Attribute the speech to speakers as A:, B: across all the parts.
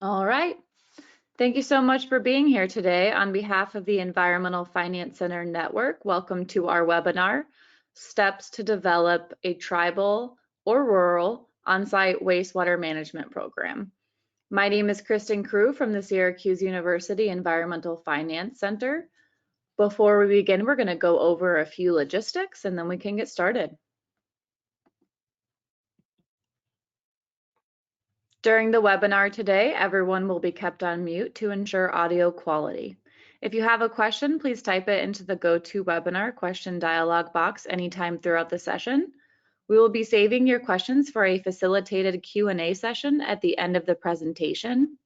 A: All right. Thank you so much for being here today. On behalf of the Environmental Finance Center Network, welcome to our webinar, Steps to Develop a Tribal or Rural On-Site Wastewater Management Program. My name is Kristen Crew from the Syracuse University Environmental Finance Center. Before we begin, we're going to go over a few logistics and then we can get started. During the webinar today, everyone will be kept on mute to ensure audio quality. If you have a question, please type it into the GoToWebinar question dialog box anytime throughout the session. We will be saving your questions for a facilitated Q&A session at the end of the presentation.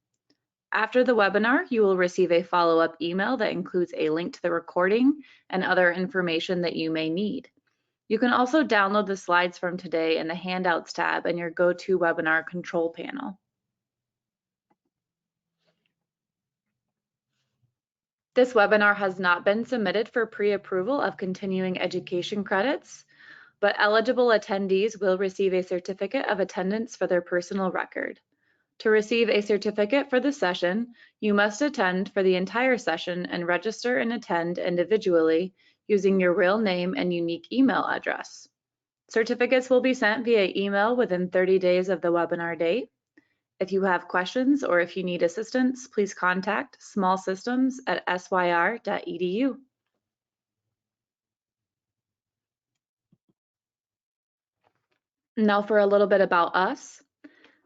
A: After the webinar, you will receive a follow-up email that includes a link to the recording and other information that you may need. You can also download the slides from today in the Handouts tab in your GoToWebinar control panel. This webinar has not been submitted for pre-approval of continuing education credits, but eligible attendees will receive a certificate of attendance for their personal record. To receive a certificate for the session, you must attend for the entire session and register and attend individually using your real name and unique email address. Certificates will be sent via email within 30 days of the webinar date. If you have questions or if you need assistance, please contact smallsystems@syr.edu. Now for a little bit about us.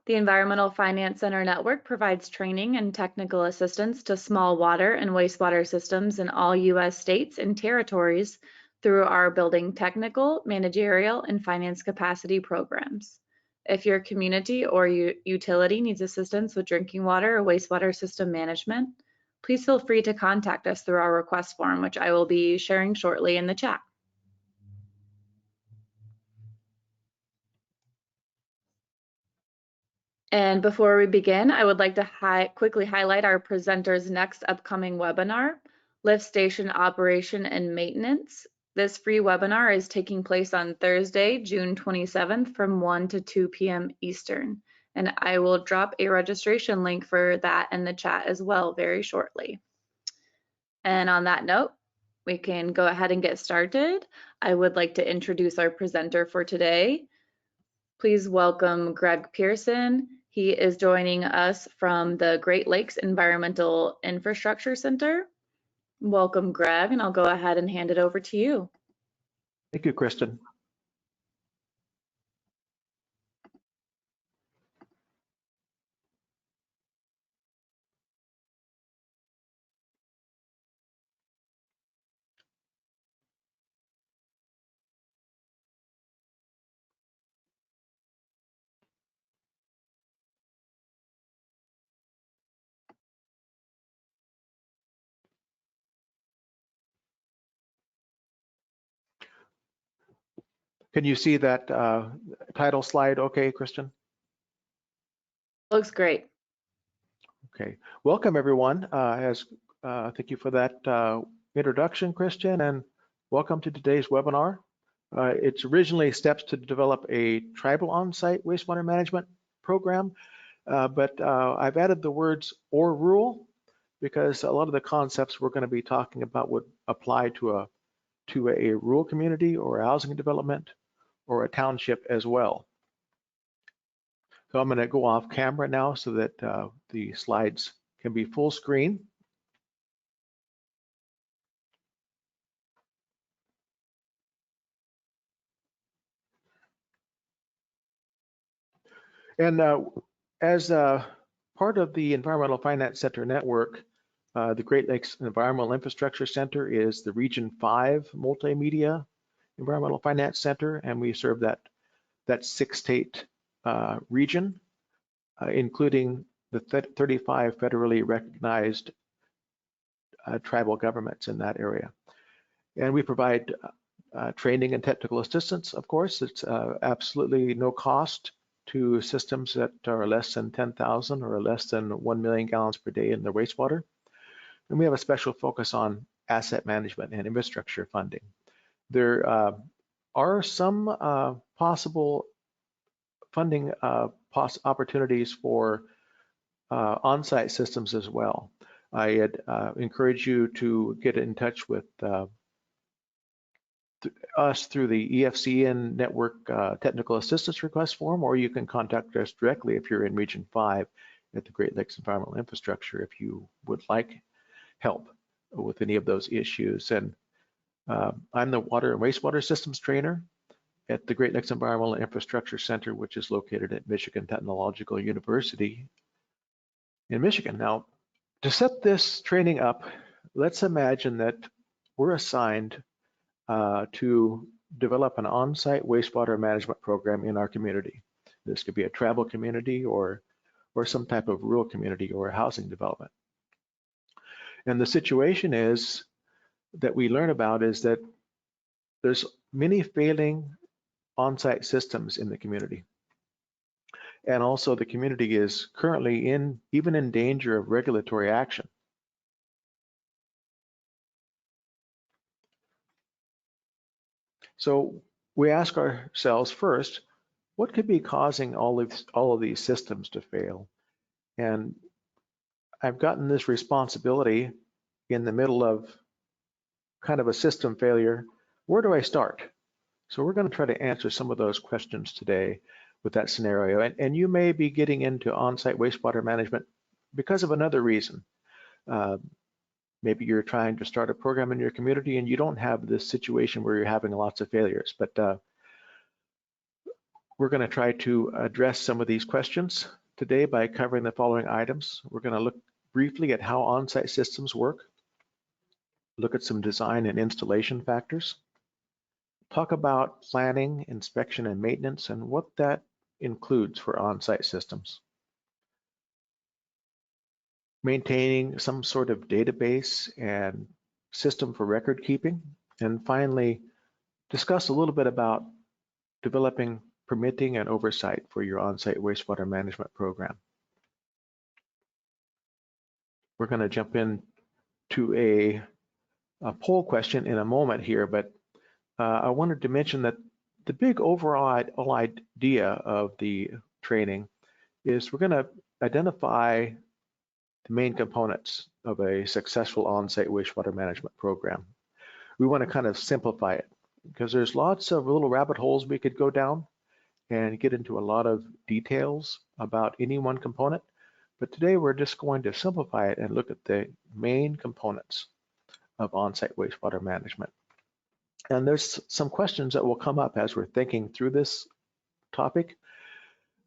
A: The Environmental Finance Center Network provides training and technical assistance to small water and wastewater systems in all U.S. states and territories through our building technical, managerial, and finance capacity programs. If your community or utility needs assistance with drinking water or wastewater system management, please feel free to contact us through our request form, which I will be sharing shortly in the chat. And before we begin, I would like to quickly highlight our presenter's next upcoming webinar, Lift Station Operation and Maintenance. This free webinar is taking place on Thursday, June 27th from 1 to 2 p.m. Eastern. And I will drop a registration link for that in the chat as well very shortly. And on that note, we can go ahead and get started. I would like to introduce our presenter for today. Please welcome Greg Pearson. He is joining us from the Great Lakes Environmental Infrastructure Center. Welcome, Greg, and I'll go ahead and hand it over to you.
B: Thank you, Kristen. Can you see that title slide okay, Kristen?
A: Looks great.
B: Okay. Welcome, everyone. Thank you for that introduction, Kristen, and welcome to today's webinar. It's originally steps to develop a tribal on-site wastewater management program, but I've added the words or rural because a lot of the concepts we're going to be talking about would apply to a rural community or a housing development or a township as well. So I'm going to go off camera now so that the slides can be full screen. And as part of the Environmental Finance Center network, the Great Lakes Environmental Infrastructure Center is the Region 5 Multimedia Environmental Finance Center, and we serve that 6-state region, including the 35 federally recognized tribal governments in that area. And we provide training and technical assistance, of course. It's absolutely no cost to systems that are less than 10,000 or less than 1 million gallons per day in their wastewater. And we have a special focus on asset management and infrastructure funding. There are some possible funding opportunities for on-site systems as well. I encourage you to get in touch with us through the EFCN network technical assistance request form, or you can contact us directly if you're in Region 5 at the Great Lakes Environmental Infrastructure if you would like help with any of those issues. And I'm the water and wastewater systems trainer at the Great Lakes Environmental Infrastructure Center, which is located at Michigan Technological University in Michigan. Now, to set this training up, let's imagine that we're assigned to develop an on-site wastewater management program in our community. This could be a tribal community or some type of rural community or a housing development. And the situation is that we learn about is that there's many failing on-site systems in the community. And also the community is currently even in danger of regulatory action. So we ask ourselves first, what could be causing all of these systems to fail? And I've gotten this responsibility in the middle of kind of a system failure. Where do I start? So we're going to try to answer some of those questions today with that scenario. And you may be getting into on-site wastewater management because of another reason. Maybe you're trying to start a program in your community and you don't have this situation where you're having lots of failures. But we're going to try to address some of these questions today by covering the following items. We're going to look briefly at how on-site systems work, look at some design and installation factors, talk about planning, inspection, and maintenance, and what that includes for on-site systems. Maintaining some sort of database and system for record keeping, and finally, discuss a little bit about developing permitting and oversight for your on-site wastewater management program. We're going to jump into a poll question in a moment here, but I wanted to mention that the big overall idea of the training is we're going to identify the main components of a successful on-site wastewater management program. We want to kind of simplify it because there's lots of little rabbit holes we could go down and get into a lot of details about any one component. But today we're just going to simplify it and look at the main components of on-site wastewater management. And there's some questions that will come up as we're thinking through this topic.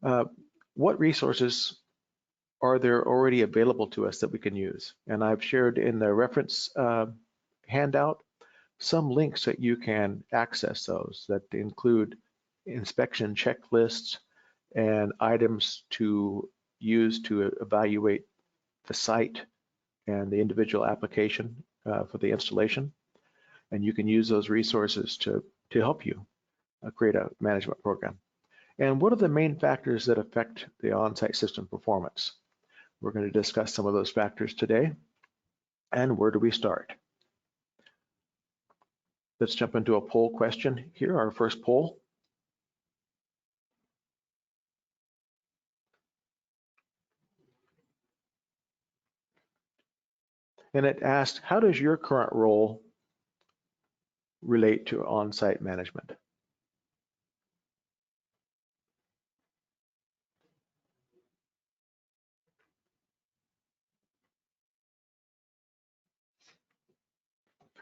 B: What resources are there already available to us that we can use? And I've shared in the reference handout some links that you can access those that include inspection checklists and items to use to evaluate the site and the individual application for the installation. And you can use those resources to help you create a management program. And what are the main factors that affect the on-site system performance? We're going to discuss some of those factors today. And where do we start? Let's jump into a poll question here, our first poll. And it asked, how does your current role relate to on-site management?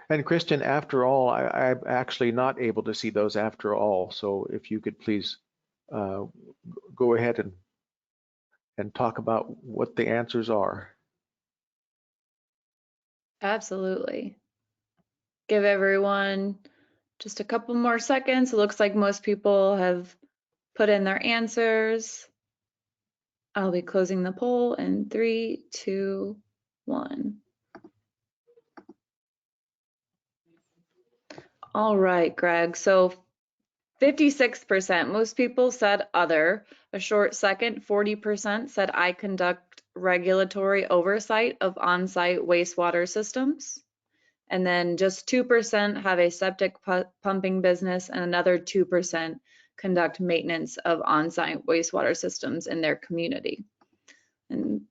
B: And Kristen, after all, I'm actually not able to see those after all. So if you could please go ahead and talk about what the answers are.
A: Absolutely. Give everyone just a couple more seconds. It looks like most people have put in their answers. I'll be closing the poll in 3, 2, 1. All right, Greg. So 56%, most people said other. A short second, 40% said I conduct regulatory oversight of on-site wastewater systems. And then just 2% have a septic pumping business, and another 2% conduct maintenance of on-site wastewater systems in their community. And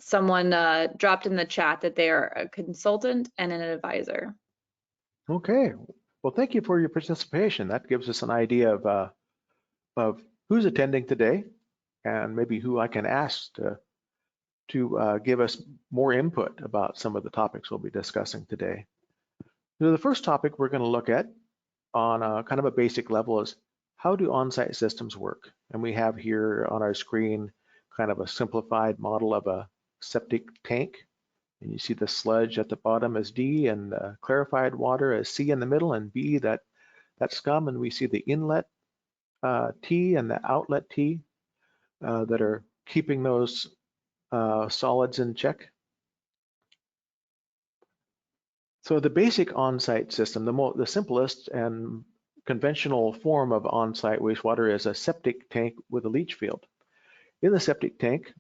A: Someone dropped in the chat that they are a consultant and an advisor.
B: Okay, well, thank you for your participation. That gives us an idea of who's attending today and maybe who I can ask to give us more input about some of the topics we'll be discussing today. So the first topic we're going to look at on a kind of a basic level is how do on-site systems work? And we have here on our screen kind of a simplified model of a septic tank. And you see the sludge at the bottom as D and clarified water as C in the middle and B, that scum. And we see the inlet T and the outlet T that are keeping those solids in check. So the basic on-site system, the simplest and conventional form of on-site wastewater is a septic tank with a leach field. In the septic tank,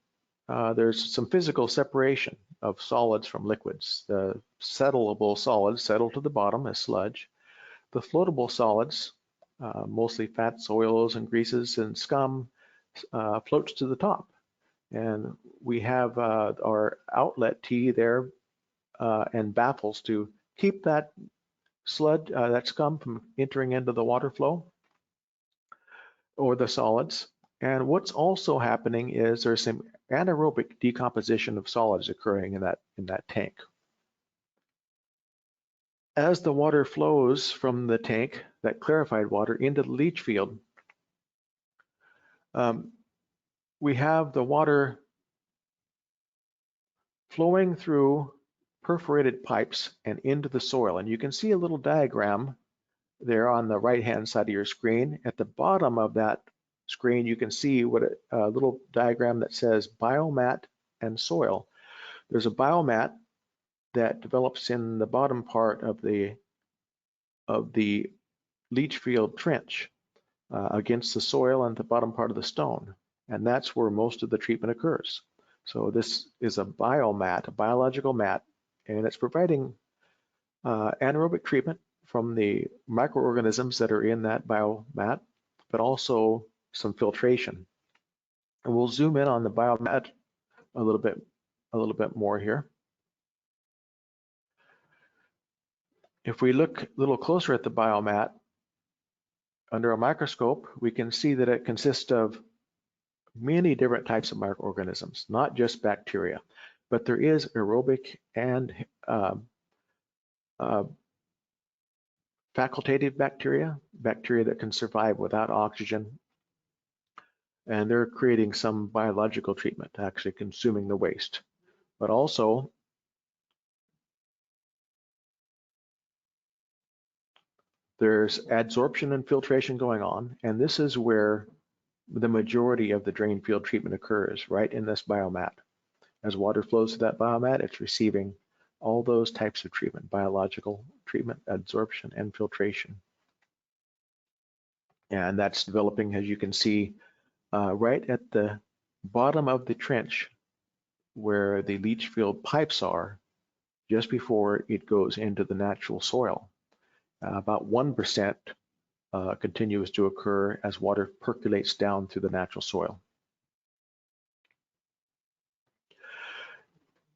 B: there's some physical separation of solids from liquids. The settleable solids settle to the bottom as sludge. The floatable solids, mostly fats, oils, and greases and scum, floats to the top. And we have our outlet T there and baffles to keep that sludge, that scum from entering into the water flow or the solids. And what's also happening is there's some anaerobic decomposition of solids occurring in that tank. As the water flows from the tank, that clarified water, into the leach field, we have the water flowing through perforated pipes and into the soil. And you can see a little diagram there on the right-hand side of your screen. At the bottom of that screen, you can see what a little diagram that says biomat and soil. There's a biomat that develops in the bottom part of the leach field trench against the soil and the bottom part of the stone. And that's where most of the treatment occurs. So this is a biomat, a biological mat, and it's providing anaerobic treatment from the microorganisms that are in that biomat, but also some filtration. And we'll zoom in on the biomat a little bit more here. If we look a little closer at the biomat under a microscope, we can see that it consists of many different types of microorganisms, not just bacteria, but there is aerobic and facultative bacteria that can survive without oxygen, and they're creating some biological treatment, actually consuming the waste. But also, there's adsorption and filtration going on, and this is where the majority of the drain field treatment occurs, right in this biomat. As water flows to that biomat, it's receiving all those types of treatment: biological treatment, adsorption, and filtration. And that's developing, as you can see, right at the bottom of the trench where the leach field pipes are, just before it goes into the natural soil. About 1% continues to occur as water percolates down through the natural soil.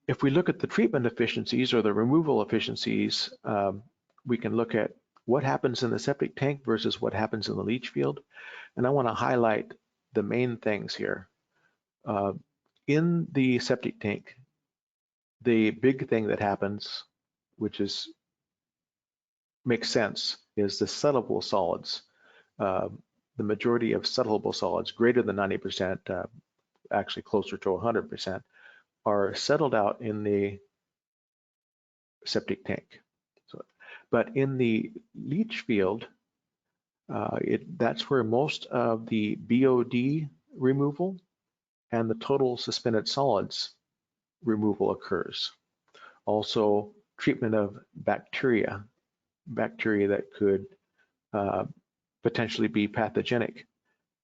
B: If we look at the treatment efficiencies or the removal efficiencies, we can look at what happens in the septic tank versus what happens in the leach field. And I want to highlight the main things here. In the septic tank, the big thing that happens, which makes sense, is the settleable solids. The majority of settleable solids, greater than 90%, actually closer to 100%, are settled out in the septic tank. But in the leach field, that's where most of the BOD removal and the total suspended solids removal occurs. Also, treatment of bacteria that could potentially be pathogenic.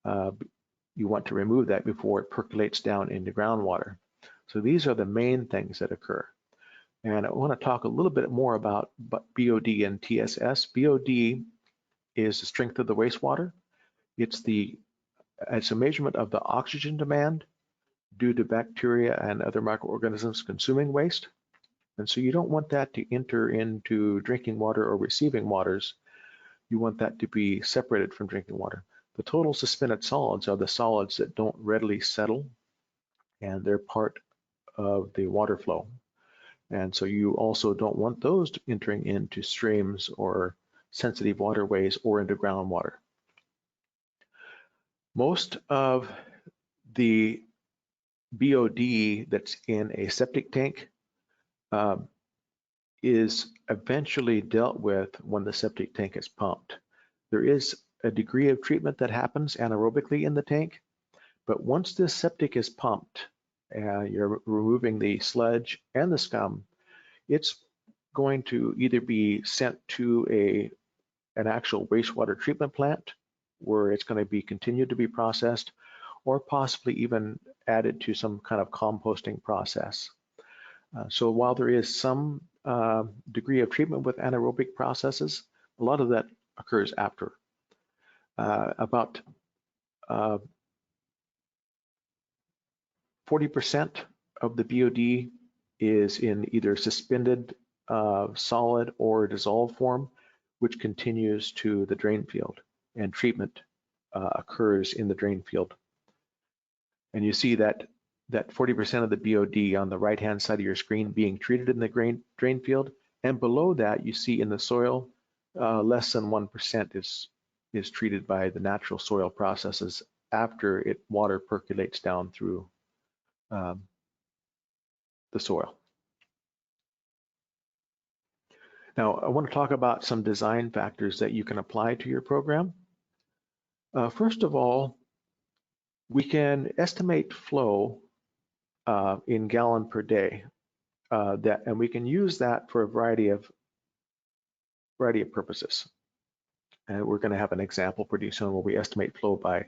B: You want to remove that before it percolates down into groundwater. So these are the main things that occur. And I want to talk a little bit more about BOD and TSS. BOD is the strength of the wastewater. It's a measurement of the oxygen demand due to bacteria and other microorganisms consuming waste. And so you don't want that to enter into drinking water or receiving waters. You want that to be separated from drinking water. The total suspended solids are the solids that don't readily settle, and they're part of the water flow. And so you also don't want those entering into streams or sensitive waterways or into groundwater. Most of the BOD that's in a septic tank is eventually dealt with when the septic tank is pumped. There is a degree of treatment that happens anaerobically in the tank, but once this septic is pumped, you're removing the sludge and the scum, it's going to either be sent to an actual wastewater treatment plant where it's going to be continued to be processed, or possibly even added to some kind of composting process. So while there is some degree of treatment with anaerobic processes, a lot of that occurs after. About 40% of the BOD is in either suspended solid or dissolved form, which continues to the drain field, and treatment occurs in the drain field. And you see that 40% of the BOD on the right-hand side of your screen being treated in the drain field, and below that you see in the soil, less than 1% is treated by the natural soil processes after water percolates down through the soil. Now, I want to talk about some design factors that you can apply to your program. First of all, we can estimate flow in gallon per day, and we can use that for a variety of purposes. And we're going to have an example pretty soon where we estimate flow by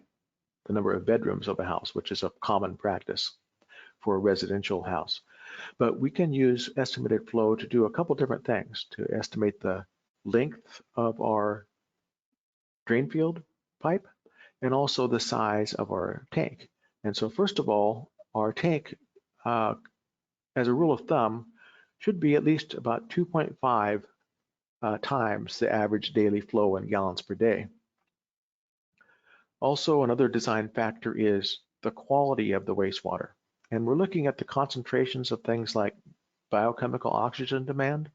B: the number of bedrooms of a house, which is a common practice for a residential house. But we can use estimated flow to do a couple different things, to estimate the length of our drain field pipe and also the size of our tank. And so first of all, our tank, as a rule of thumb, should be at least about 2.5 times the average daily flow in gallons per day. Also, another design factor is the quality of the wastewater. And we're looking at the concentrations of things like biochemical oxygen demand,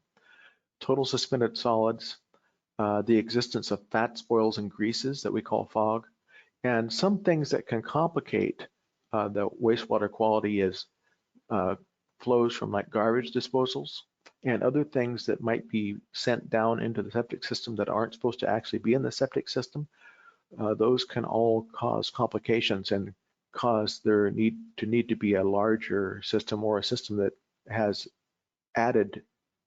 B: total suspended solids, the existence of fats, oils, and greases that we call fog, and some things that can complicate the wastewater quality is flows from like garbage disposals and other things that might be sent down into the septic system that aren't supposed to actually be in the septic system. Those can all cause complications and cause there need to be a larger system or a system that has added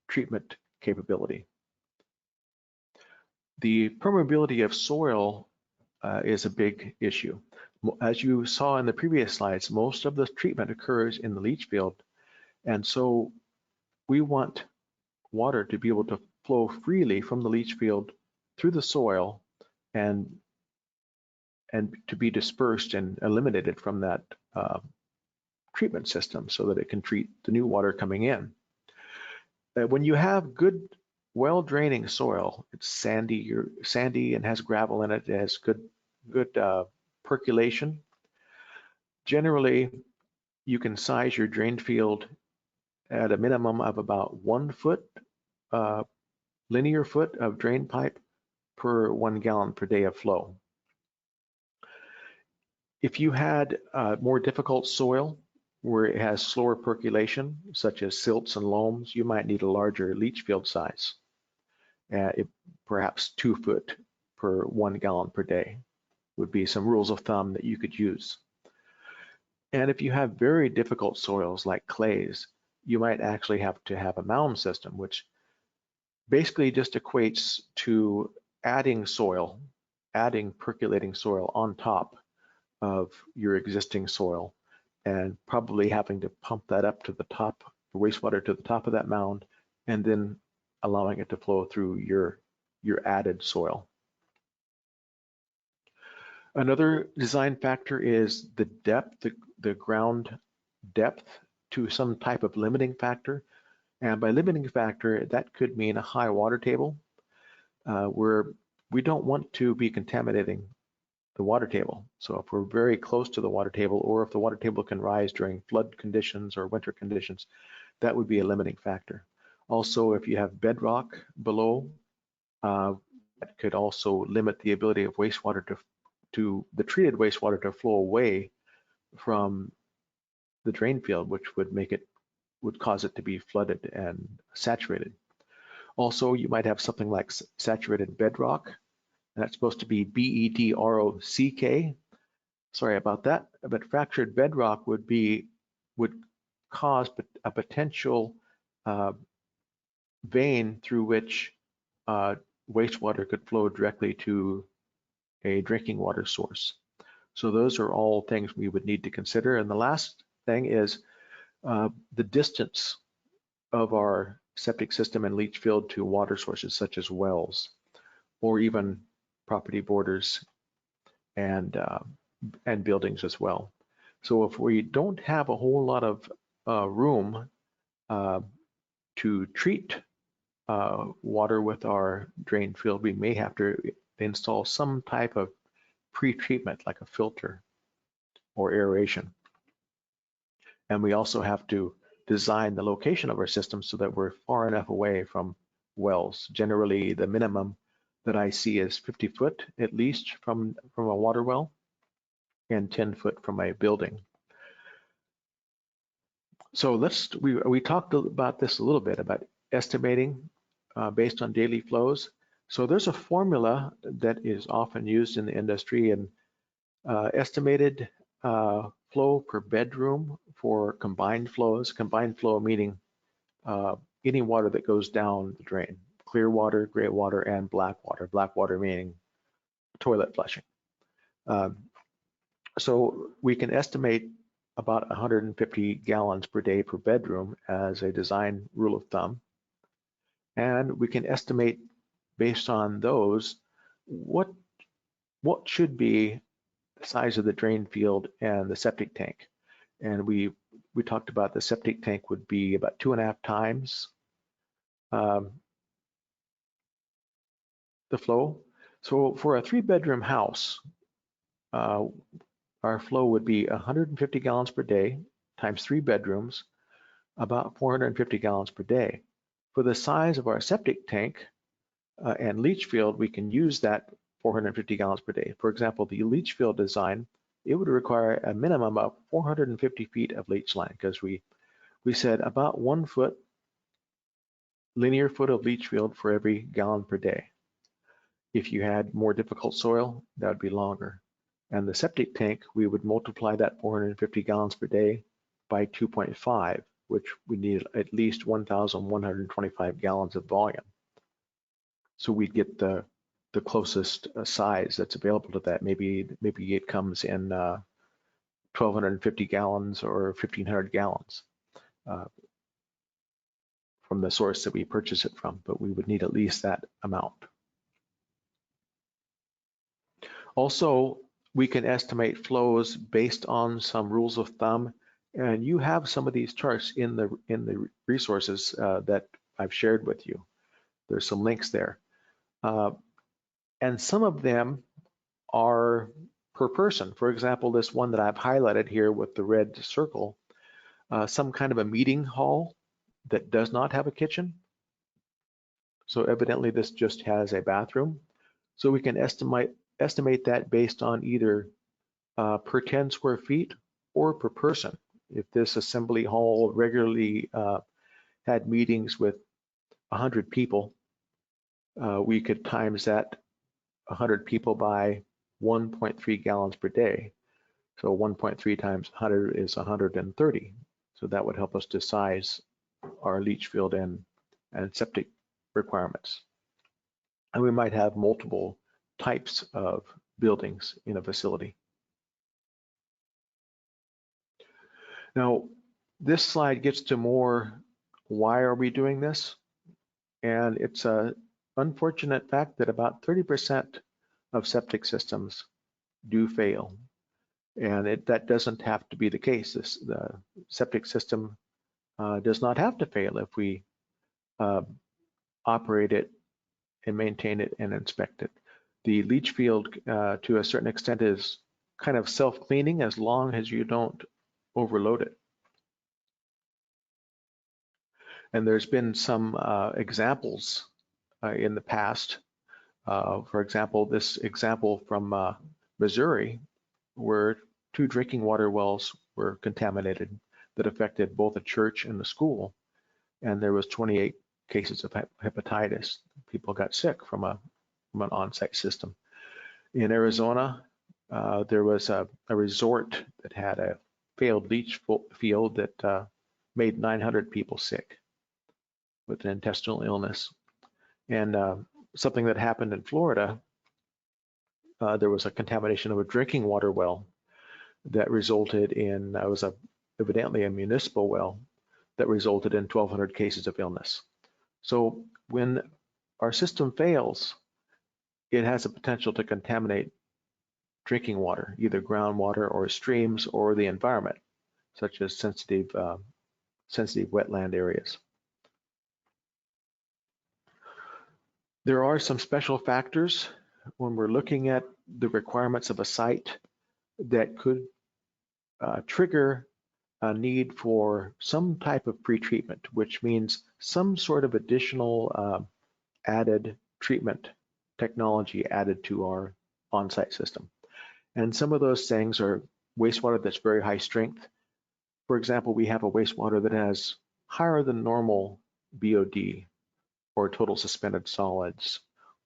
B: treatment capability. The permeability of soil is a big issue. As you saw in the previous slides, most of the treatment occurs in the leach field, and so we want water to be able to flow freely from the leach field through the soil and to be dispersed and eliminated from that treatment system so that it can treat the new water coming in. When you have good, well-draining soil, it's sandy and has gravel in it, it has good percolation. Generally, you can size your drain field at a minimum of about 1 foot, linear foot of drain pipe per 1 gallon per day of flow. If you had more difficult soil where it has slower percolation, such as silts and loams, you might need a larger leach field size, perhaps 2 foot per 1 gallon per day would be some rules of thumb that you could use. And if you have very difficult soils like clays, you might actually have to have a mound system, which basically just equates to adding percolating soil on top of your existing soil, and probably having to pump that up to the top, the wastewater to the top of that mound, and then allowing it to flow through your added soil. Another design factor is the depth, the ground depth to some type of limiting factor. And by limiting factor, that could mean a high water table, where we don't want to be contaminating the water table. So if we're very close to the water table, or if the water table can rise during flood conditions or winter conditions, that would be a limiting factor. Also, if you have bedrock below, that could also limit the ability of wastewater to the treated wastewater to flow away from the drain field, which would cause it to be flooded and saturated. Also, you might have something like saturated bedrock. That's supposed to be BEDROCK. Sorry about that. But fractured bedrock would cause a potential vein through which wastewater could flow directly to a drinking water source. So those are all things we would need to consider. And the last thing is the distance of our septic system and leach field to water sources such as wells, or even property borders and buildings as well. So if we don't have a whole lot of room to treat water with our drain field, we may have to install some type of pre-treatment like a filter or aeration. And we also have to design the location of our system so that we're far enough away from wells. Generally, the minimum that I see is 50 foot at least from a water well, and 10 foot from a building. So we talked about this a little bit, about estimating based on daily flows. So there's a formula that is often used in the industry, and estimated flow per bedroom for combined flows. Combined flow meaning any water that goes down the drain: clear water, gray water, and black water. Black water meaning toilet flushing. So we can estimate about 150 gallons per day per bedroom as a design rule of thumb. And we can estimate based on those what should be the size of the drain field and the septic tank. And we talked about the septic tank would be about 2.5 times the flow. So for a 3-bedroom house, our flow would be 150 gallons per day times 3 bedrooms, about 450 gallons per day. For the size of our septic tank and leach field, we can use that 450 gallons per day. For example, the leach field design, it would require a minimum of 450 feet of leach line, because we said about 1 foot, linear foot of leach field for every gallon per day. If you had more difficult soil, that would be longer. And the septic tank, we would multiply that 450 gallons per day by 2.5, which we need at least 1,125 gallons of volume. So we'd get the closest size that's available to that. Maybe it comes in 1,250 gallons or 1,500 gallons from the source that we purchase it from, but we would need at least that amount. Also, we can estimate flows based on some rules of thumb, and you have some of these charts in the resources that I've shared with you. There's some links there. And some of them are per person. For example, this one that I've highlighted here with the red circle, some kind of a meeting hall that does not have a kitchen. So evidently this just has a bathroom. So we can estimate that based on either per 10 square feet or per person. If this assembly hall regularly had meetings with 100 people, we could times that 100 people by 1.3 gallons per day. So 1.3 times 100 is 130. So that would help us to size our leach field and septic requirements. And we might have multiple types of buildings in a facility. Now, this slide gets to more, why are we doing this? And it's an unfortunate fact that about 30% of septic systems do fail. And that doesn't have to be the case. The septic system does not have to fail if we operate it and maintain it and inspect it. The leach field, to a certain extent, is kind of self-cleaning as long as you don't overload it. And there's been some examples in the past. For example, this example from Missouri, where 2 drinking water wells were contaminated that affected both a church and a school. And there was 28 cases of hepatitis. People got sick from an on-site system. In Arizona, there was a resort that had a failed leach field that made 900 people sick with an intestinal illness. And something that happened in Florida, there was a contamination of a drinking water well that resulted in, it was evidently a municipal well that resulted in 1,200 cases of illness. So when our system fails, it has a potential to contaminate drinking water, either groundwater or streams or the environment, such as sensitive wetland areas. There are some special factors when we're looking at the requirements of a site that could trigger a need for some type of pretreatment, which means some sort of additional added treatment technology added to our on-site system. And some of those things are wastewater that's very high strength. For example, we have a wastewater that has higher than normal BOD or total suspended solids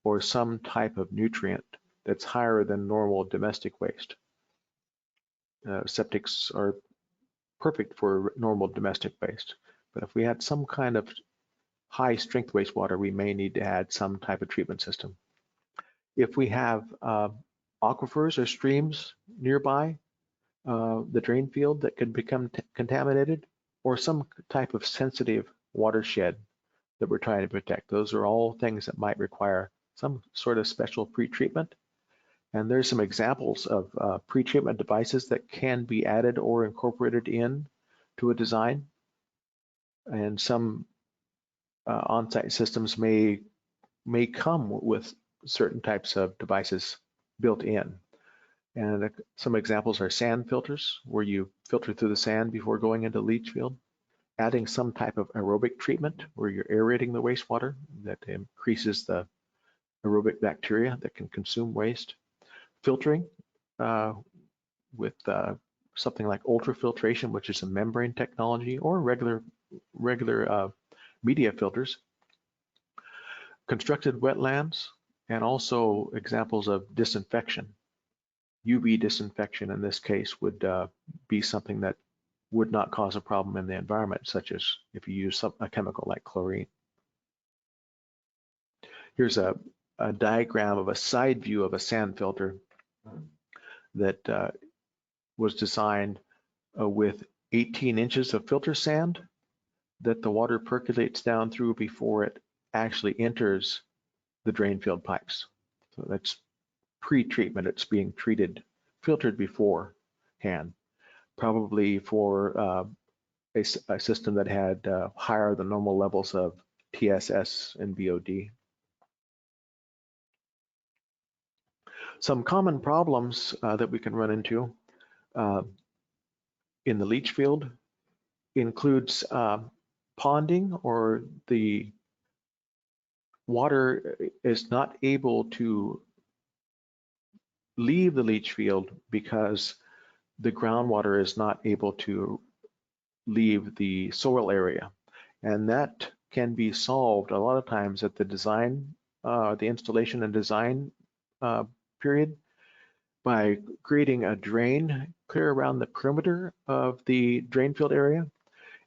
B: or some type of nutrient that's higher than normal domestic waste. Septics are perfect for normal domestic waste, but if we had some kind of high strength wastewater, we may need to add some type of treatment system. If we have aquifers or streams nearby the drain field that could become contaminated, or some type of sensitive watershed that we're trying to protect, those are all things that might require some sort of special pretreatment. And there's some examples of pretreatment devices that can be added or incorporated in to a design. And some on-site systems may come with certain types of devices built in. And some examples are sand filters, where you filter through the sand before going into leach field. Adding some type of aerobic treatment, where you're aerating the wastewater that increases the aerobic bacteria that can consume waste. Filtering with something like ultrafiltration, which is a membrane technology, or regular media filters. Constructed wetlands, and also examples of disinfection. UV disinfection in this case would be something that would not cause a problem in the environment, such as if you use a chemical like chlorine. Here's a diagram of a side view of a sand filter that was designed with 18 inches of filter sand that the water percolates down through before it actually enters the drain field pipes. So that's pre-treatment. It's being filtered beforehand, probably for a system that had higher than normal levels of TSS and BOD. Some common problems that we can run into in the leach field includes ponding, or the water is not able to leave the leach field because the groundwater is not able to leave the soil area. And that can be solved a lot of times at the design, the installation and design period, by creating a drain clear around the perimeter of the drain field area.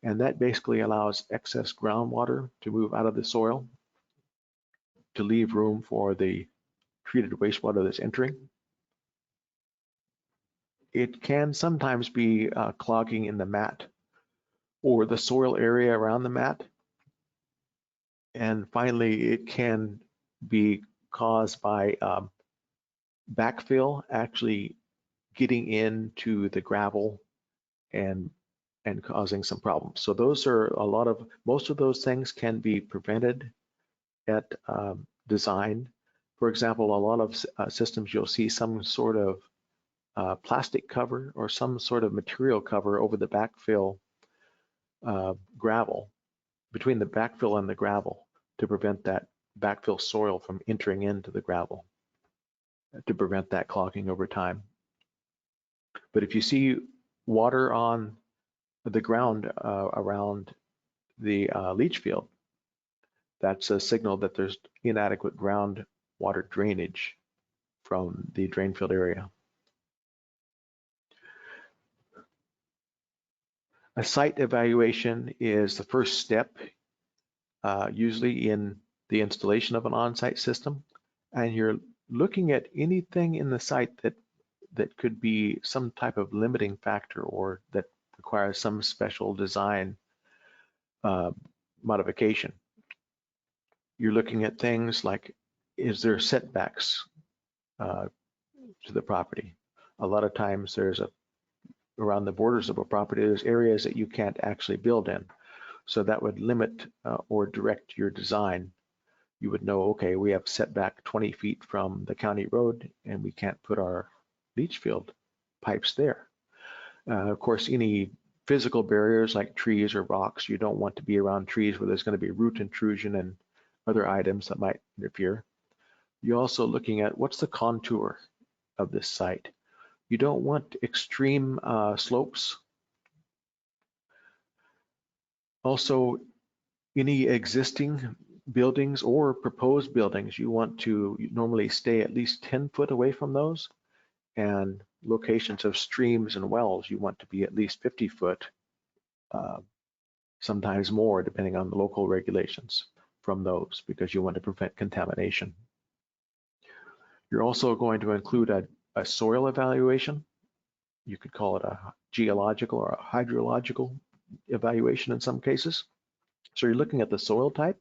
B: And that basically allows excess groundwater to move out of the soil to leave room for the treated wastewater that's entering. It can sometimes be clogging in the mat or the soil area around the mat. And finally, it can be caused by backfill actually getting into the gravel and causing some problems. So those are most of those things can be prevented at design. For example, a lot of systems, you'll see some sort of plastic cover or some sort of material cover over the backfill gravel, between the backfill and the gravel, to prevent that backfill soil from entering into the gravel, to prevent that clogging over time. But if you see water on the ground around the leach field, that's a signal that there's inadequate groundwater drainage from the drain field area. A site evaluation is the first step, usually in the installation of an on-site system, and you're looking at anything in the site that could be some type of limiting factor or that requires some special design modification. You're looking at things like, is there setbacks to the property? A lot of times around the borders of a property, there's areas that you can't actually build in. So that would limit or direct your design. You would know, okay, we have setback 20 feet from the county road and we can't put our leach field pipes there. Of course, any physical barriers like trees or rocks, you don't want to be around trees where there's going to be root intrusion and other items that might interfere. You're also looking at what's the contour of this site. You don't want extreme slopes. Also, any existing buildings or proposed buildings, you want to normally stay at least 10 foot away from those. And locations of streams and wells, you want to be at least 50 foot, sometimes more, depending on the local regulations from those, because you want to prevent contamination. You're also going to include a soil evaluation. You could call it a geological or a hydrological evaluation in some cases. So you're looking at the soil type,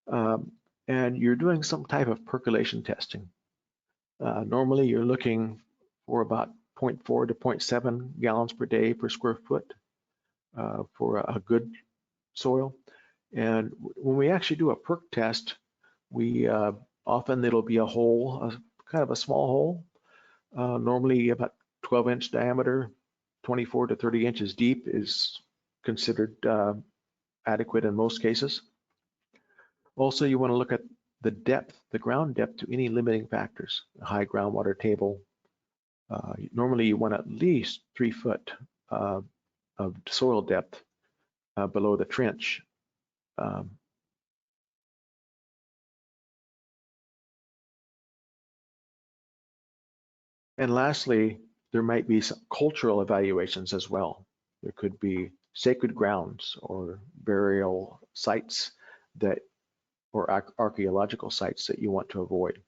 B: and you're doing some type of percolation testing. Normally, you're looking for about 0.4 to 0.7 gallons per day per square foot for a good soil. And when we actually do a perk test, we often it'll be a hole, kind of a small hole, normally about 12-inch diameter, 24 to 30 inches deep is considered adequate in most cases. Also, you want to look at the depth, the ground depth to any limiting factors, a high groundwater table. Normally, you want at least 3 foot of soil depth below the trench. And lastly, there might be some cultural evaluations as well. There could be sacred grounds or burial sites or archaeological sites that you want to avoid.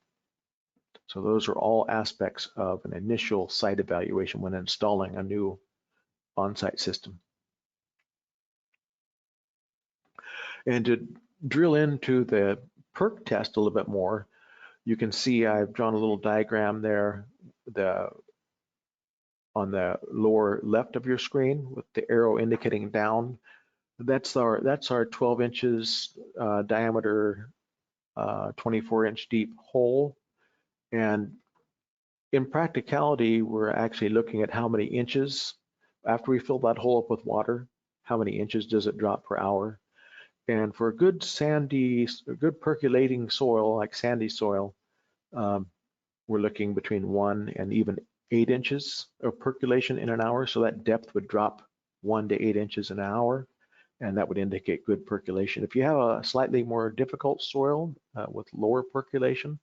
B: So those are all aspects of an initial site evaluation when installing a new on-site system. And to drill into the perk test a little bit more, you can see I've drawn a little diagram there on the lower left of your screen with the arrow indicating down. That's our 12 inches diameter, 24-inch deep hole. And in practicality, we're actually looking at how many inches, after we fill that hole up with water, how many inches does it drop per hour? And for a good percolating soil, like sandy soil, we're looking between 1 and even 8 inches of percolation in an hour. So that depth would drop 1 to 8 inches an hour, and that would indicate good percolation. If you have a slightly more difficult soil with lower percolation,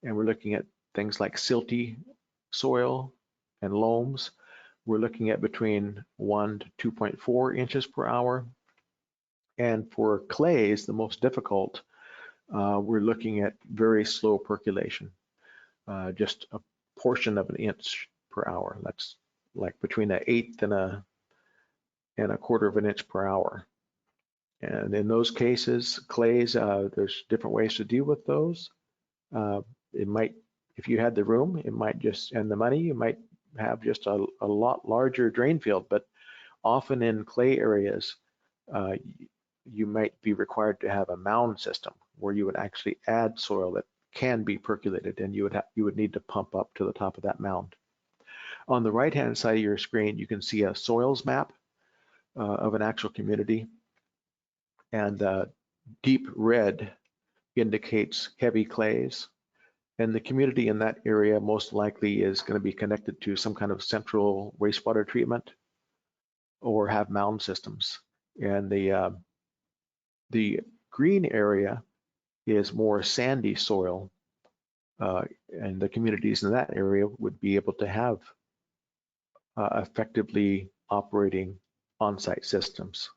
B: and we're looking at things like silty soil and loams, we're looking at between 1 to 2.4 inches per hour. And for clays, the most difficult, we're looking at very slow percolation, just a portion of an inch per hour. That's like between an eighth and a quarter of an inch per hour. And in those cases, clays, there's different ways to deal with those. It might, if you had the room, it might just, and the money, you might have just a lot larger drain field, but often in clay areas, you might be required to have a mound system where you would actually add soil that can be percolated, and you would need to pump up to the top of that mound. On the right-hand side of your screen, you can see a soils map of an actual community, and deep red indicates heavy clays. And the community in that area most likely is going to be connected to some kind of central wastewater treatment or have mound systems. And the green area is more sandy soil, and the communities in that area would be able to have effectively operating on-site systems.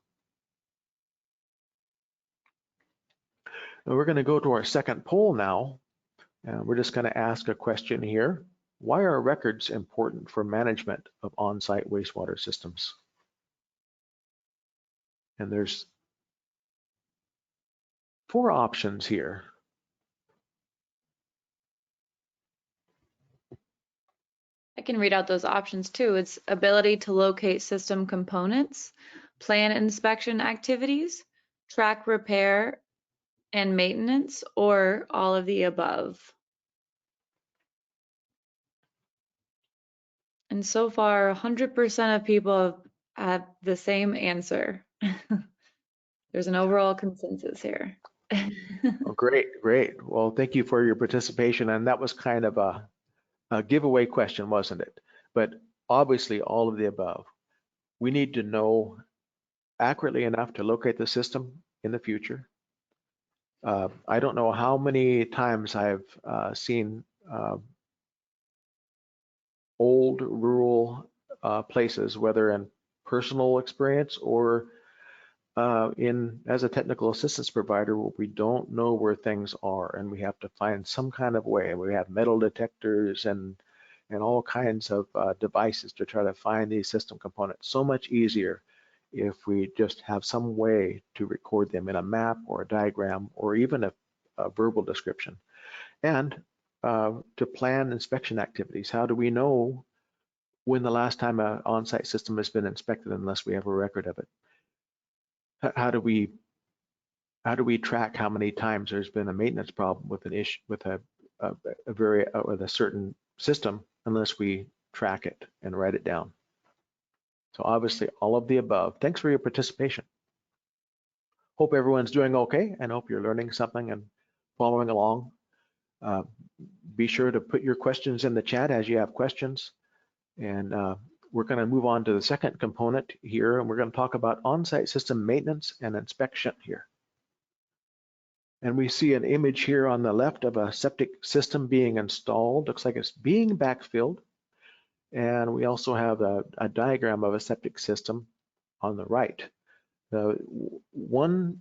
B: And we're going to go to our second poll now, and we're just going to ask a question here. Why are records important for management of on-site wastewater systems? And there's 4 options here.
A: I can read out those options too. It's ability to locate system components, plan inspection activities, track repair and maintenance, or all of the above. And so far, 100% of people have the same answer. There's an overall consensus here.
B: Oh, great, great. Well, thank you for your participation. And that was kind of a giveaway question, wasn't it? But obviously, all of the above. We need to know accurately enough to locate the system in the future. I don't know how many times I've seen old rural places, whether in personal experience or as a technical assistance provider, where we don't know where things are, and we have to find some kind of way. We have metal detectors and all kinds of devices to try to find these system components. So much easier if we just have some way to record them in a map or a diagram or even a verbal description. And to plan inspection activities. How do we know when the last time an on-site system has been inspected unless we have a record of it? How do we track how many times there's been a maintenance problem with an issue with a certain system unless we track it and write it down? So obviously all of the above. Thanks for your participation. Hope everyone's doing okay, and hope you're learning something and following along. Be sure to put your questions in the chat as you have questions, and we're going to move on to the second component here, and we're going to talk about on-site system maintenance and inspection here. And we see an image here on the left of a septic system being installed. Looks like it's being backfilled. And we also have a diagram of a septic system on the right. One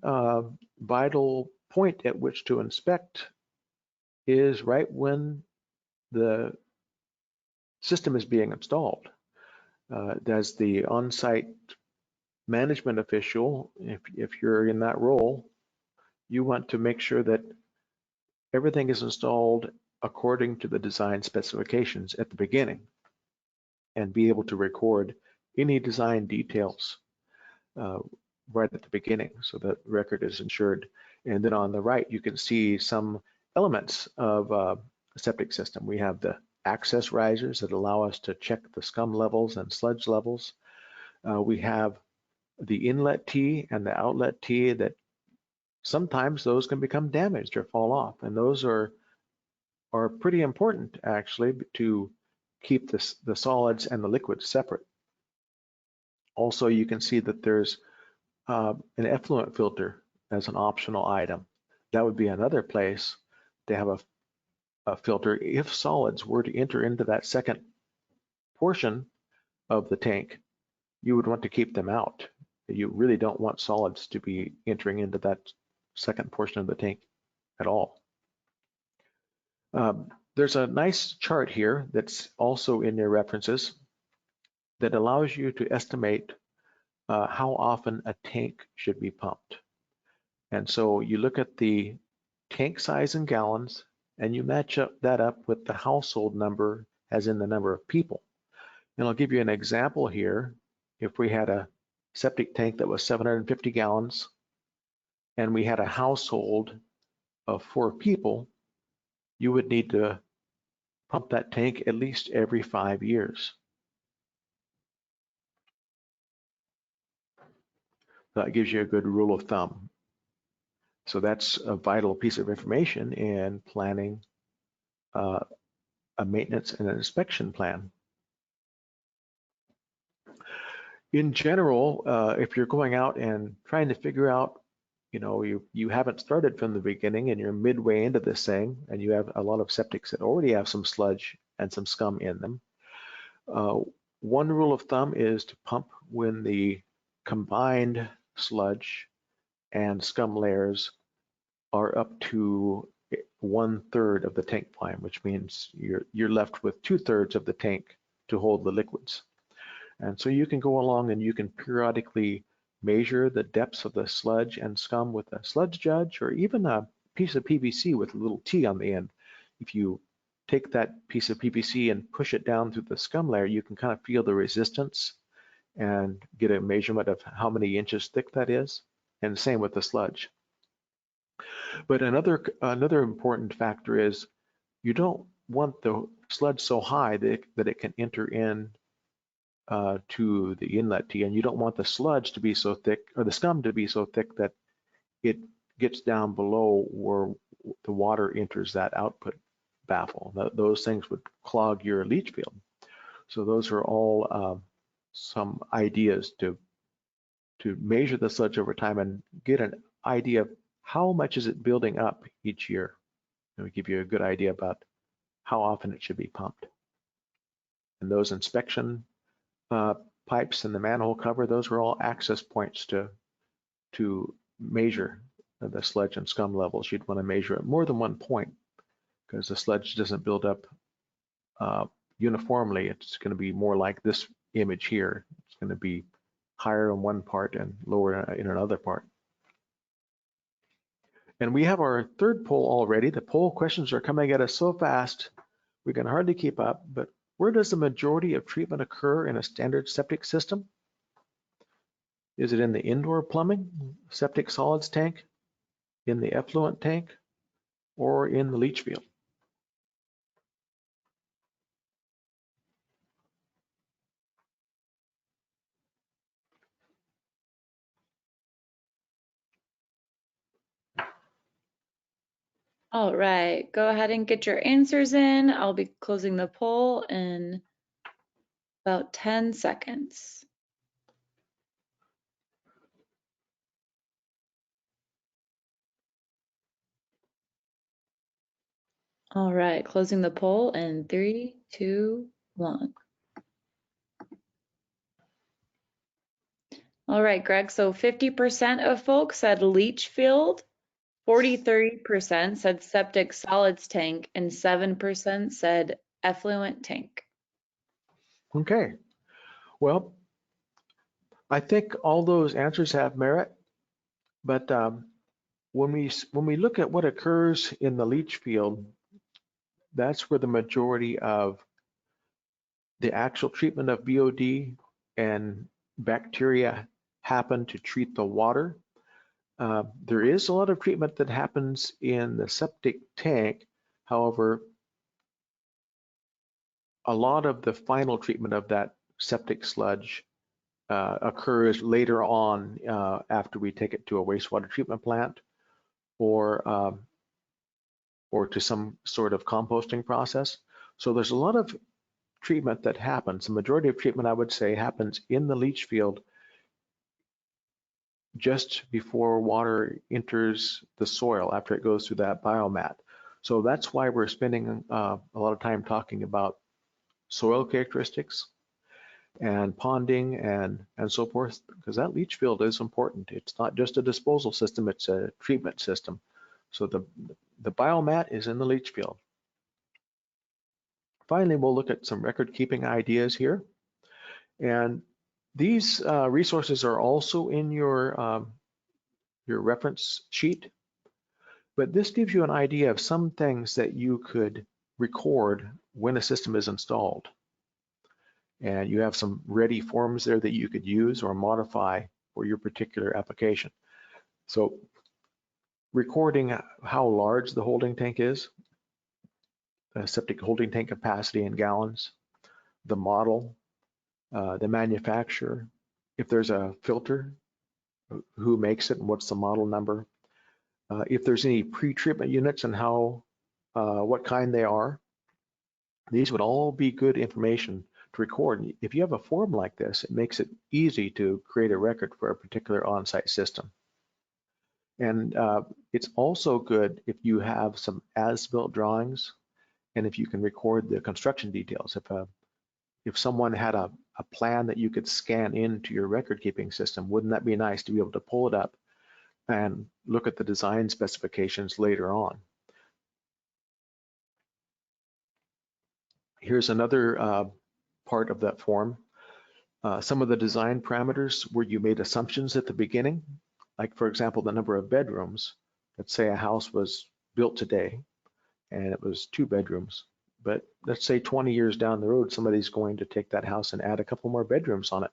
B: vital point at which to inspect is right when the system is being installed. As the on-site management official, if you're in that role, you want to make sure that everything is installed according to the design specifications at the beginning and be able to record any design details right at the beginning so that record is ensured. And then on the right, you can see some elements of a septic system. We have the access risers that allow us to check the scum levels and sludge levels. We have the inlet tee and the outlet tee that sometimes those can become damaged or fall off. And those are pretty important actually to keep the solids and the liquids separate. Also, you can see that there's an effluent filter as an optional item. That would be another place to have a filter if solids were to enter into that second portion of the tank. You would want to keep them out. You really don't want solids to be entering into that second portion of the tank at all. There's a nice chart here that's also in your references that allows you to estimate how often a tank should be pumped. And so you look at the tank size in gallons and you match that up with the household number, as in the number of people. And I'll give you an example here. If we had a septic tank that was 750 gallons and we had a household of 4 people, you would need to pump that tank at least every 5 years. That gives you a good rule of thumb. So that's a vital piece of information in planning a maintenance and an inspection plan. In general, if you're going out and trying to figure out, you haven't started from the beginning and you're midway into this thing and you have a lot of septics that already have some sludge and some scum in them, one rule of thumb is to pump when the combined sludge and scum layers are up to 1/3 of the tank volume, which means you're left with 2/3 of the tank to hold the liquids. And so you can go along and you can periodically measure the depths of the sludge and scum with a sludge judge or even a piece of PVC with a little T on the end. If you take that piece of PVC and push it down through the scum layer, you can kind of feel the resistance and get a measurement of how many inches thick that is. And the same with the sludge. But another important factor is you don't want the sludge so high that it can enter in to the inlet tee, and you don't want the sludge to be so thick or the scum to be so thick that it gets down below where the water enters that output baffle. Those things would clog your leach field. So those are all some ideas to measure the sludge over time and get an idea of how much is it building up each year. It will give you a good idea about how often it should be pumped. And those inspection pipes and the manhole cover, those are all access points to measure the sludge and scum levels. You'd want to measure at more than one point because the sludge doesn't build up uniformly. It's going to be more like this image here. It's going to be higher in one part and lower in another part. And we have our third poll already. The poll questions are coming at us so fast, we can hardly keep up, but where does the majority of treatment occur in a standard septic system? Is it in the indoor plumbing, septic solids tank, in the effluent tank, or in the leach field?
A: All right, go ahead and get your answers in. I'll be closing the poll in about 10 seconds. All right, closing the poll in 3, 2, 1. All right, Greg, so 50% of folks said leach field, 43% said septic solids tank, and 7% said effluent tank.
B: Okay, well, I think all those answers have merit, but when we look at what occurs in the leach field, that's where the majority of the actual treatment of BOD and bacteria happen to treat the water. There is a lot of treatment that happens in the septic tank. However, a lot of the final treatment of that septic sludge occurs later on after we take it to a wastewater treatment plant or to some sort of composting process. So there's a lot of treatment that happens. The majority of treatment, I would say, happens in the leach field just before water enters the soil after it goes through that biomat. So that's why we're spending a lot of time talking about soil characteristics and ponding and so forth, because that leach field is important. It's not just a disposal system, it's a treatment system. So the biomat is in the leach field. Finally, we'll look at some record keeping ideas here. And these resources are also in your reference sheet, but this gives you an idea of some things that you could record when a system is installed. And you have some ready forms there that you could use or modify for your particular application. So recording how large the holding tank is, septic holding tank capacity in gallons, the model, the manufacturer, if there's a filter, who makes it and what's the model number, if there's any pre-treatment units and how, what kind they are. These would all be good information to record. If you have a form like this, it makes it easy to create a record for a particular on-site system. And it's also good if you have some as-built drawings and if you can record the construction details. If someone had a plan that you could scan into your record-keeping system, wouldn't that be nice to be able to pull it up and look at the design specifications later on? Here's another part of that form. Some of the design parameters where you made assumptions at the beginning, like for example, the number of bedrooms. Let's say a house was built today and it was 2 bedrooms, but let's say 20 years down the road, somebody's going to take that house and add a couple more bedrooms on it.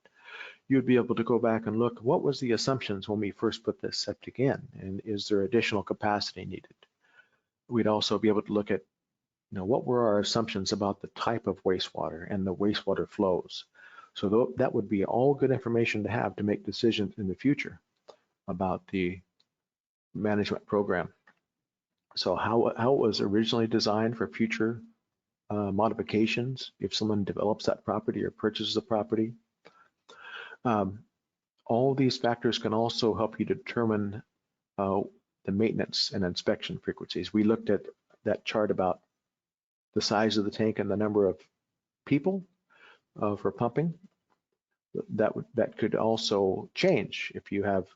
B: You'd be able to go back and look, what was the assumptions when we first put this septic in, and is there additional capacity needed? We'd also be able to look at, what were our assumptions about the type of wastewater and the wastewater flows? So that would be all good information to have to make decisions in the future about the management program. So how it was originally designed for future modifications, if someone develops that property or purchases the property. All these factors can also help you determine the maintenance and inspection frequencies. We looked at that chart about the size of the tank and the number of people for pumping. That could also change if you have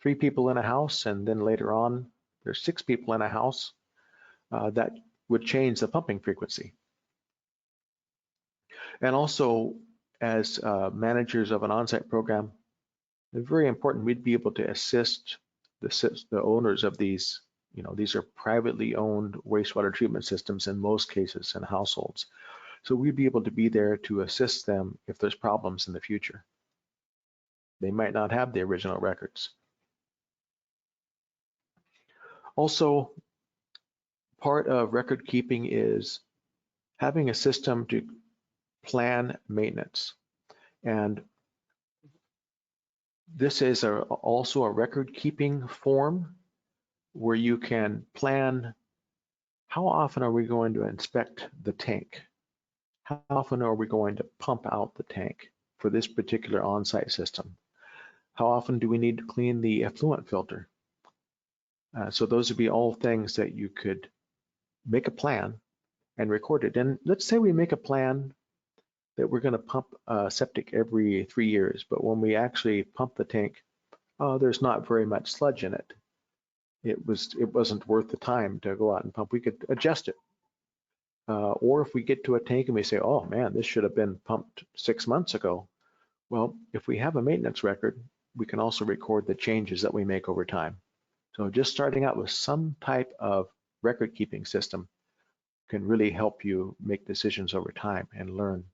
B: 3 people in a house and then later on there's 6 people in a house. That would change the pumping frequency. And also, as managers of an on-site program, it's very important we'd be able to assist the owners of these. These are privately owned wastewater treatment systems in most cases in households. So we'd be able to be there to assist them if there's problems in the future. They might not have the original records. Also, part of record keeping is having a system to plan maintenance. And this is also a record keeping form where you can plan how often are we going to inspect the tank? How often are we going to pump out the tank for this particular on-site system? How often do we need to clean the effluent filter? So those would be all things that you could make a plan and record it. And let's say we make a plan that we're going to pump septic every 3 years, but when we actually pump the tank, there's not very much sludge in it. It wasn't worth the time to go out and pump. We could adjust it. Or if we get to a tank and we say, oh man, this should have been pumped 6 months ago. Well, if we have a maintenance record, we can also record the changes that we make over time. So just starting out with some type of record keeping system can really help you make decisions over time and learn.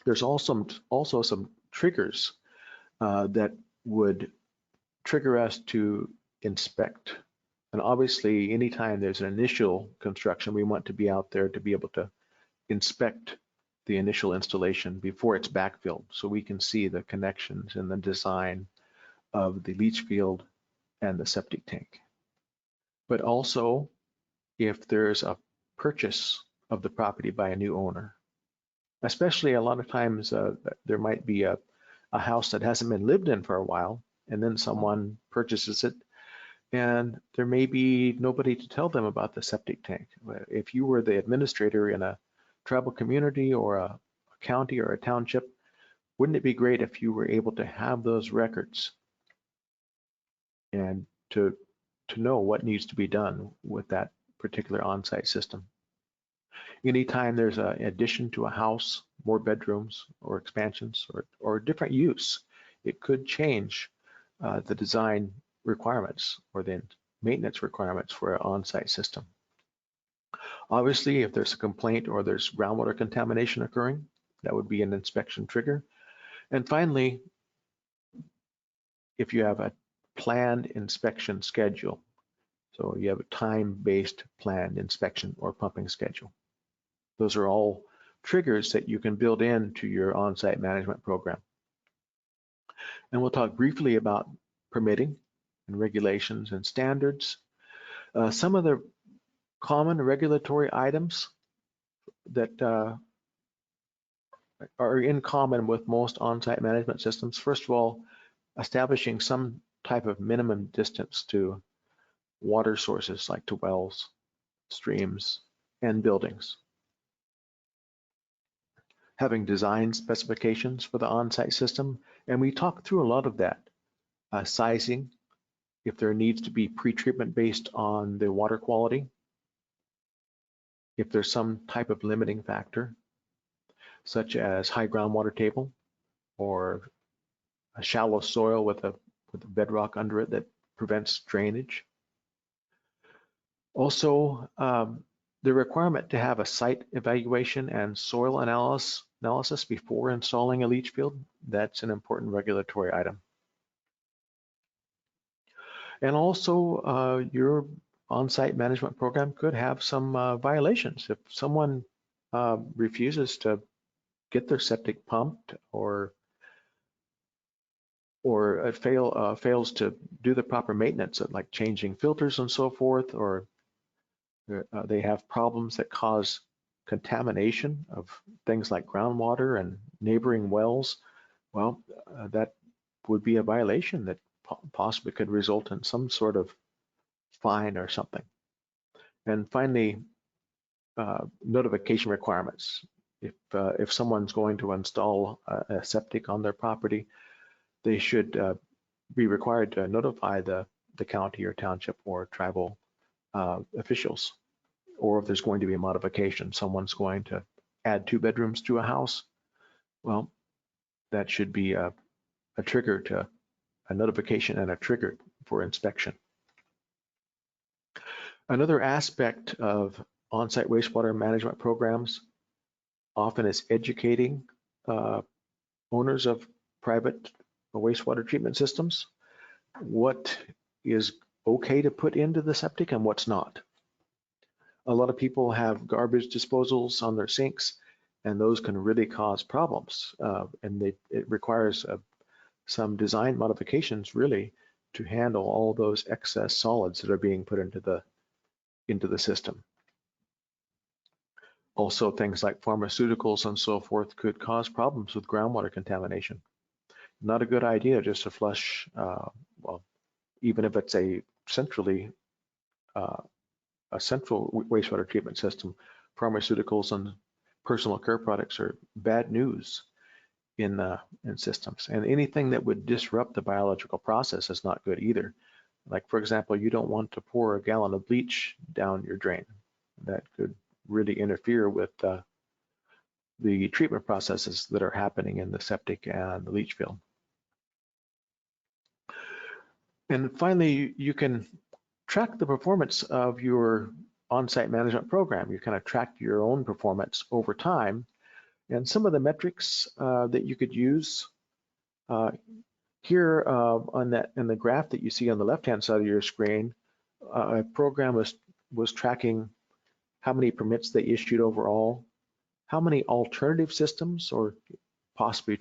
B: There's also some triggers that would trigger us to inspect. And obviously, anytime there's an initial construction, we want to be out there to be able to inspect the initial installation before it's backfilled, so we can see the connections and the design of the leach field and the septic tank. But also, if there's a purchase of the property by a new owner, especially a lot of times there might be a house that hasn't been lived in for a while, and then someone purchases it, and there may be nobody to tell them about the septic tank. If you were the administrator in a tribal community or a county or a township, wouldn't it be great if you were able to have those records and to know what needs to be done with that particular on-site system? Anytime there's an addition to a house, more bedrooms or expansions or different use, it could change the design requirements or the maintenance requirements for an on-site system. Obviously, if there's a complaint or there's groundwater contamination occurring, that would be an inspection trigger. And finally, if you have a planned inspection schedule, so you have a time-based planned inspection or pumping schedule. Those are all triggers that you can build into your on-site management program. And we'll talk briefly about permitting and regulations and standards. Some of the common regulatory items that are in common with most on-site management systems. First of all, establishing some type of minimum distance to water sources like to wells, streams, and buildings. Having design specifications for the on-site system, and we talked through a lot of that. Sizing, if there needs to be pre-treatment based on the water quality, if there's some type of limiting factor, such as high groundwater table or a shallow soil with a bedrock under it that prevents drainage. Also, the requirement to have a site evaluation and soil analysis before installing a leach field, that's an important regulatory item. And also, your on-site management program could have some violations. If someone refuses to get their septic pumped or fails to do the proper maintenance, like changing filters and so forth, or they have problems that cause contamination of things like groundwater and neighboring wells, well, that would be a violation that possibly could result in some sort of fine or something. And finally, notification requirements. If someone's going to install a septic on their property, they should be required to notify the county or township or tribal officials. Or if there's going to be a modification, someone's going to add 2 bedrooms to a house, well, that should be a trigger to a notification and a trigger for inspection. Another aspect of on-site wastewater management programs often is educating owners of private wastewater treatment systems what is okay to put into the septic and what's not. A lot of people have garbage disposals on their sinks, and those can really cause problems. And it requires some design modifications really to handle all those excess solids that are being put into the system. Also, things like pharmaceuticals and so forth could cause problems with groundwater contamination. Not a good idea just to flush, well, even if it's a central wastewater treatment system, pharmaceuticals and personal care products are bad news in systems. And anything that would disrupt the biological process is not good either. Like, for example, you don't want to pour a gallon of bleach down your drain. That could really interfere with the treatment processes that are happening in the septic and the leach field. And finally, you can track the performance of your on-site management program. You kind of track your own performance over time. And some of the metrics that you could use here on the graph that you see on the left-hand side of your screen, a program was tracking how many permits they issued overall, how many alternative systems or possibly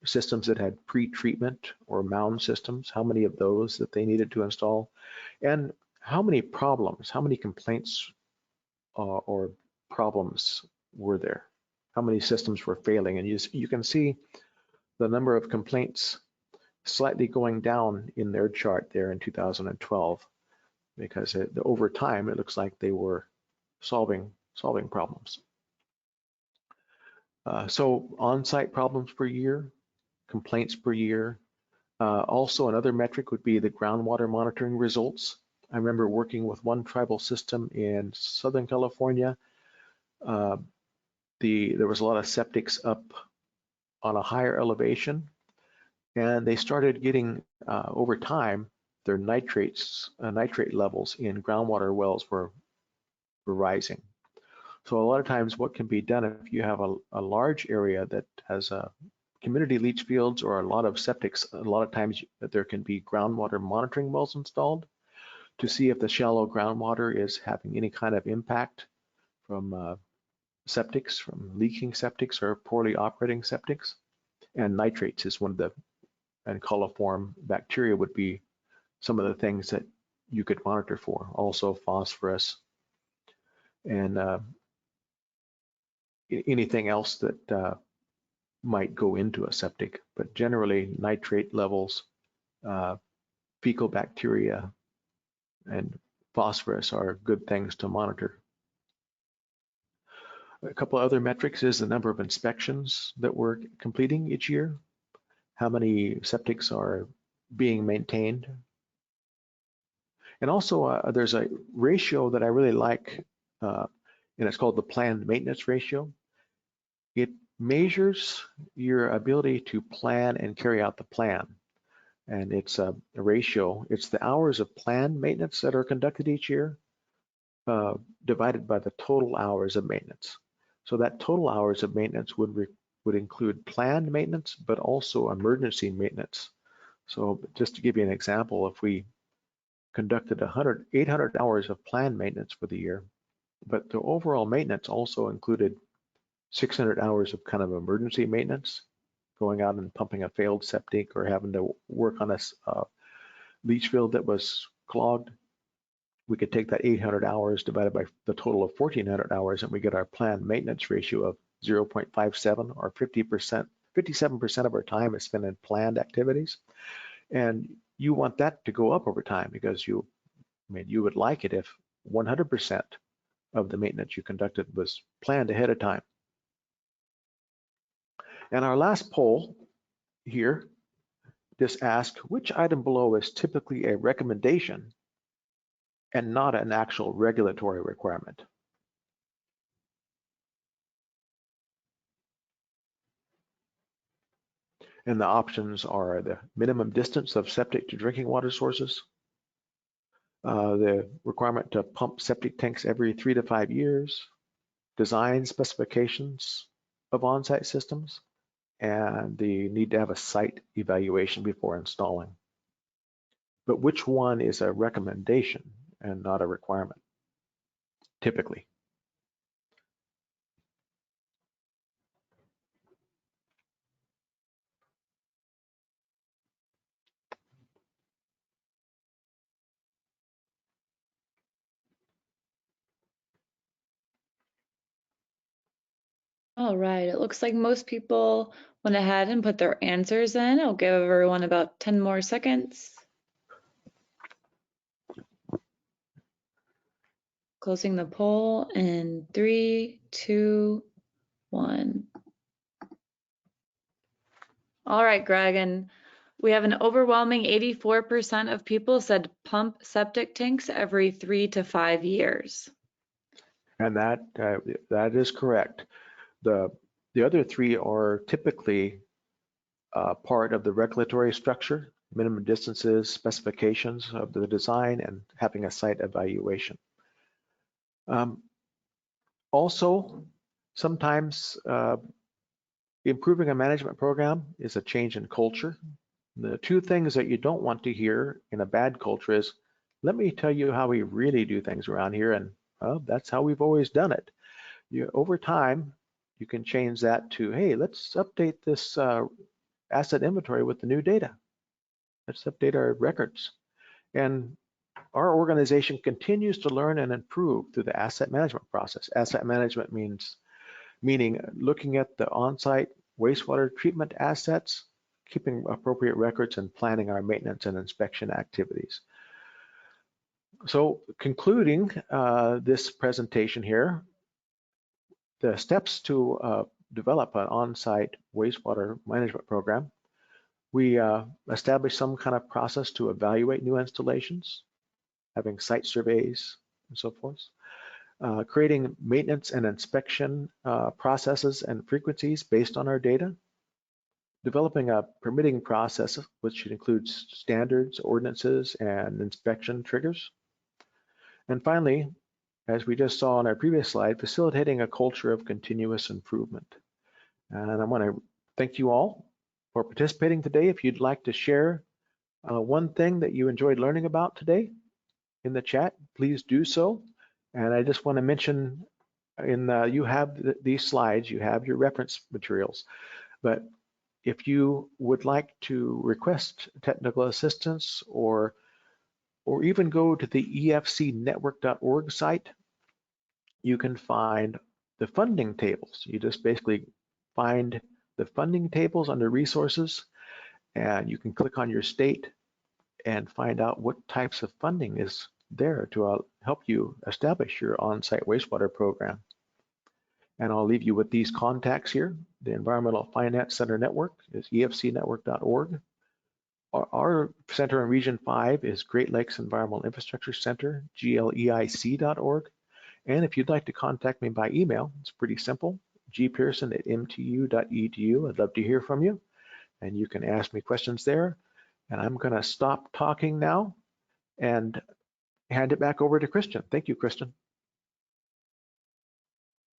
B: systems that had pre-treatment or mound systems, how many of those that they needed to install, and how many problems, how many complaints or problems were there, how many systems were failing. And you can see the number of complaints slightly going down in their chart there in 2012, because over time it looks like they were solving problems. So on-site problems per year, complaints per year. Also, another metric would be the groundwater monitoring results. I remember working with one tribal system in Southern California. There was a lot of septics up on a higher elevation, and they started getting, over time, their nitrate levels in groundwater wells were rising. So a lot of times what can be done if you have a large area that has community leach fields or a lot of septics, a lot of times there can be groundwater monitoring wells installed to see if the shallow groundwater is having any kind of impact from septics, from leaking septics or poorly operating septics. And nitrates is one of the, and coliform bacteria would be some of the things that you could monitor for. Also phosphorus and anything else that might go into a septic, but generally nitrate levels, fecal bacteria, and phosphorus are good things to monitor. A couple other metrics is the number of inspections that we're completing each year, how many septics are being maintained. And also there's a ratio that I really like, and it's called the planned maintenance ratio. It measures your ability to plan and carry out the plan. And it's a ratio. It's the hours of planned maintenance that are conducted each year divided by the total hours of maintenance. So that total hours of maintenance would include planned maintenance, but also emergency maintenance. So just to give you an example, if we conducted 800 hours of planned maintenance for the year, but the overall maintenance also included 600 hours of kind of emergency maintenance, going out and pumping a failed septic or having to work on a leach field that was clogged. We could take that 800 hours divided by the total of 1,400 hours and we get our planned maintenance ratio of 0.57 or 50%, 57% of our time is spent in planned activities. And you want that to go up over time because you would like it if 100% of the maintenance you conducted was planned ahead of time. And our last poll here just asks which item below is typically a recommendation and not an actual regulatory requirement. And the options are the minimum distance of septic to drinking water sources, the requirement to pump septic tanks every 3 to 5 years, design specifications of on-site systems, and the need to have a site evaluation before installing. But which one is a recommendation and not a requirement, typically?
A: All right, it looks like most people went ahead and put their answers in. I'll give everyone about 10 more seconds. Closing the poll in 3, 2, 1. All right, Greg, and we have an overwhelming 84% of people said pump septic tanks every 3 to 5 years.
B: And that is correct. The other three are typically part of the regulatory structure, minimum distances, specifications of the design, and having a site evaluation. Also, sometimes improving a management program is a change in culture. The two things that you don't want to hear in a bad culture is, let me tell you how we really do things around here, and well, that's how we've always done it. Over time, you can change that to, hey, let's update this asset inventory with the new data. Let's update our records. And our organization continues to learn and improve through the asset management process. Asset management meaning looking at the on-site wastewater treatment assets, keeping appropriate records, and planning our maintenance and inspection activities. So concluding this presentation here, the steps to develop an on-site wastewater management program. We establish some kind of process to evaluate new installations, having site surveys and so forth. Creating maintenance and inspection processes and frequencies based on our data. Developing a permitting process, which includes standards, ordinances, and inspection triggers. And finally, as we just saw on our previous slide, facilitating a culture of continuous improvement. And I want to thank you all for participating today. If you'd like to share one thing that you enjoyed learning about today in the chat, please do so. And I just want to mention you have these slides, you have your reference materials, but if you would like to request technical assistance or even go to the efcnetwork.org site, you can find the funding tables. You just basically find the funding tables under resources, and you can click on your state and find out what types of funding is there to help you establish your on-site wastewater program. And I'll leave you with these contacts here. The Environmental Finance Center Network is efcnetwork.org. Our center in Region 5 is Great Lakes Environmental Infrastructure Center, gleic.org. And if you'd like to contact me by email, it's pretty simple, gpearson@mtu.edu. I'd love to hear from you, and you can ask me questions there. And I'm going to stop talking now and hand it back over to Christian. Thank you, Christian.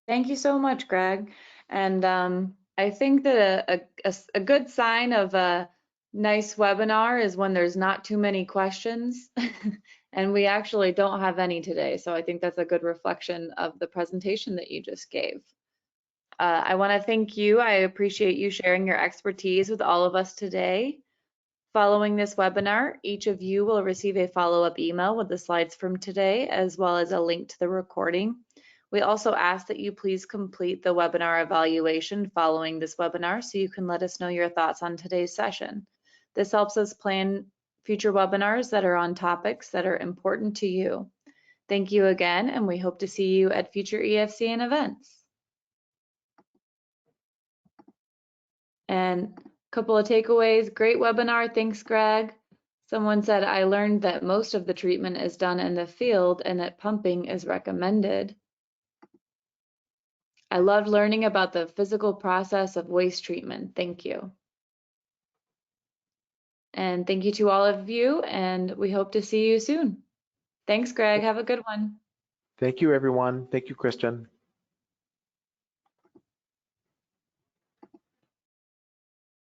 A: Thank you so much, Greg. And I think that a good sign of a nice webinar is when there's not too many questions. And we actually don't have any today. So I think that's a good reflection of the presentation that you just gave. I want to thank you. I appreciate you sharing your expertise with all of us today. Following this webinar, each of you will receive a follow-up email with the slides from today, as well as a link to the recording. We also ask that you please complete the webinar evaluation following this webinar so you can let us know your thoughts on today's session. This helps us plan future webinars that are on topics that are important to you. Thank you again, and we hope to see you at future EFCN events. And a couple of takeaways. Great webinar. Thanks, Greg. Someone said, I learned that most of the treatment is done in the field and that pumping is recommended. I loved learning about the physical process of waste treatment. Thank you. And thank you to all of you, and we hope to see you soon. Thanks, Greg. Have a good one.
B: Thank you, everyone. Thank you, Christian.